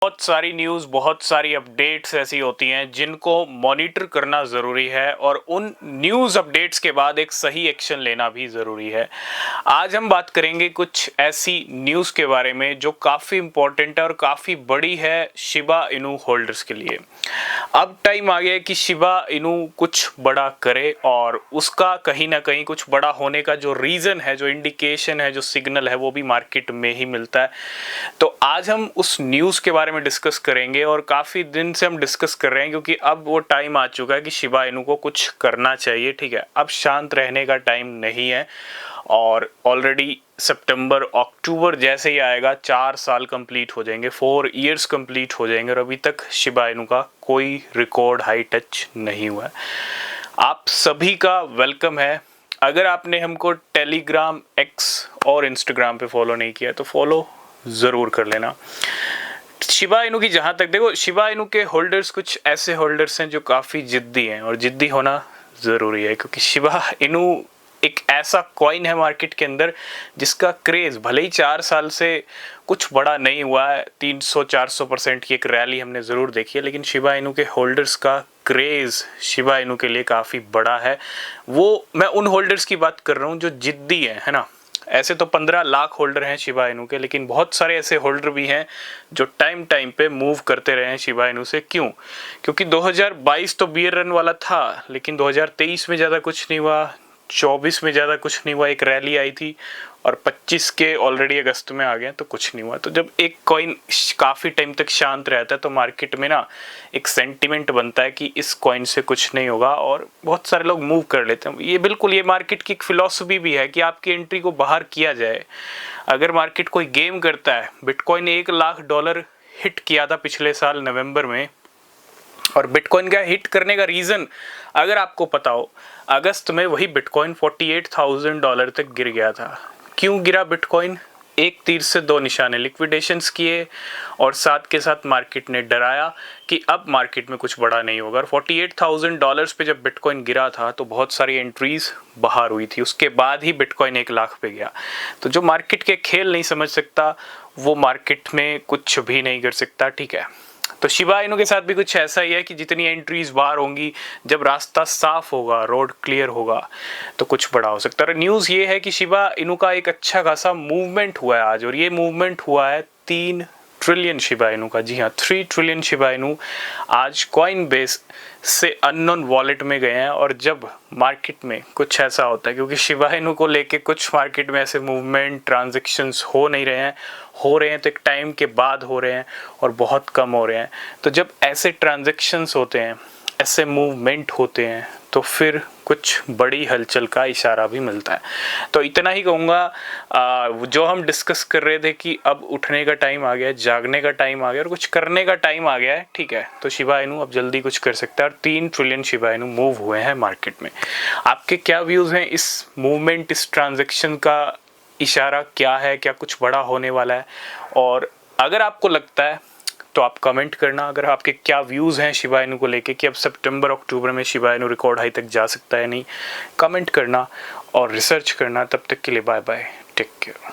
बहुत सारी न्यूज़, बहुत सारी अपडेट्स ऐसी होती हैं जिनको मॉनिटर करना ज़रूरी है और उन न्यूज़ अपडेट्स के बाद एक सही एक्शन लेना भी ज़रूरी है। आज हम बात करेंगे कुछ ऐसी न्यूज़ के बारे में जो काफ़ी इम्पोर्टेंट है और काफ़ी बड़ी है शिबा इनू होल्डर्स के लिए। अब टाइम आ गया है कि शिबा इनू कुछ बड़ा करे और उसका कहीं ना कहीं कुछ बड़ा होने का जो रीज़न है, जो इंडिकेशन है, जो सिग्नल है, वो भी मार्केट में ही मिलता है। तो आज हम उस न्यूज़ के बारे में डिस्कस करेंगे और काफ़ी दिन से हम डिस्कस कर रहे हैं क्योंकि अब वो टाइम आ चुका है कि शिबा इनू को कुछ करना चाहिए। ठीक है, अब शांत रहने का टाइम नहीं है और ऑलरेडी सितंबर अक्टूबर जैसे ही आएगा 4 साल कंप्लीट हो जाएंगे, 4 इयर्स कंप्लीट हो जाएंगे और अभी तक शिबा इनू का कोई रिकॉर्ड हाई टच नहीं हुआ है। आप सभी का वेलकम है। अगर आपने हमको टेलीग्राम, एक्स और इंस्टाग्राम पे फॉलो नहीं किया तो फॉलो ज़रूर कर लेना। शिबा इनू की जहाँ तक देखो, शिबा इनू के होल्डर्स कुछ ऐसे होल्डर्स हैं जो काफ़ी जिद्दी हैं और जिद्दी होना ज़रूरी है क्योंकि शिबा इनू एक ऐसा कॉइन है मार्केट के अंदर जिसका क्रेज़ भले ही 4 साल से कुछ बड़ा नहीं हुआ है, 300-400% की एक रैली हमने ज़रूर देखी है, लेकिन शिबा इनू के होल्डर्स का क्रेज़ शिबा इनू के लिए काफ़ी बड़ा है। वो मैं उन होल्डर्स की बात कर रहा हूँ जो जिद्दी है ना। ऐसे तो 15 लाख होल्डर हैं शिबा इनू के, लेकिन बहुत सारे ऐसे होल्डर भी हैं जो टाइम टाइम पे मूव करते रहे हैं शिबा इनू से। क्यों? क्योंकि 2022 तो बियर रन वाला था, लेकिन 2023 में ज़्यादा कुछ नहीं हुआ, 24 में ज़्यादा कुछ नहीं हुआ, एक रैली आई थी और 25 के ऑलरेडी अगस्त में आ गए तो कुछ नहीं हुआ। तो जब एक कॉइन काफ़ी टाइम तक शांत रहता है तो मार्केट में ना एक सेंटिमेंट बनता है कि इस कॉइन से कुछ नहीं होगा और बहुत सारे लोग मूव कर लेते हैं। ये बिल्कुल ये मार्केट की एक फिलॉसफी भी है कि आपकी एंट्री को बाहर किया जाए। अगर मार्केट कोई गेम करता है, बिटकॉइन $1 लाख हिट किया था पिछले साल नवंबर में, और बिटकॉइन का हिट करने का रीज़न अगर आपको पता हो, अगस्त में वही बिटकॉइन $48,000 तक गिर गया था। क्यों गिरा बिटकॉइन? एक तीर से दो निशाने, लिक्विडेशंस किए और साथ के साथ मार्केट ने डराया कि अब मार्केट में कुछ बड़ा नहीं होगा। और $48,000 पे जब बिटकॉइन गिरा था तो बहुत सारी एंट्रीज बाहर हुई थी, उसके बाद ही बिटकॉइन 1 लाख पे गया। तो जो मार्केट के खेल नहीं समझ सकता वो मार्केट में कुछ भी नहीं कर सकता। ठीक है, तो शिबा इनू के साथ भी कुछ ऐसा ही है कि जितनी एंट्रीज बाहर होंगी, जब रास्ता साफ होगा, रोड क्लियर होगा तो कुछ बड़ा हो सकता है। न्यूज़ ये है कि शिबा इनू का एक अच्छा खासा मूवमेंट हुआ है आज, और ये मूवमेंट हुआ है 3 ट्रिलियन शिबा इनू का। जी हाँ, 3 ट्रिलियन शिबा इनू आज कॉइन बेस से अननोन वॉलेट में गए हैं। और जब मार्केट में कुछ ऐसा होता है, क्योंकि शिबा इनू को लेके कुछ मार्केट में ऐसे मूवमेंट, ट्रांजैक्शंस हो नहीं रहे हैं, हो रहे हैं तो एक टाइम के बाद हो रहे हैं और बहुत कम हो रहे हैं। तो जब ऐसे ट्रांजैक्शंस होते हैं, ऐसे मूवमेंट होते हैं, तो फिर कुछ बड़ी हलचल का इशारा भी मिलता है। तो इतना ही कहूँगा। जो हम डिस्कस कर रहे थे कि अब उठने का टाइम आ गया है, जागने का टाइम आ गया और कुछ करने का टाइम आ गया है। ठीक है, तो शिबा इनू अब जल्दी कुछ कर सकता है और 3 ट्रिलियन शिबा इनू मूव हुए हैं मार्केट में। आपके क्या व्यूज़ हैं इस मूवमेंट, इस ट्रांजेक्शन का इशारा क्या है? क्या कुछ बड़ा होने वाला है? और अगर आपको लगता है तो आप कमेंट करना। अगर आपके क्या व्यूज़ हैं शिबा इनू को लेके कि अब सितंबर अक्टूबर में शिबा इनू रिकॉर्ड हाई तक जा सकता है नहीं, कमेंट करना और रिसर्च करना। तब तक के लिए बाय बाय, टेक केयर।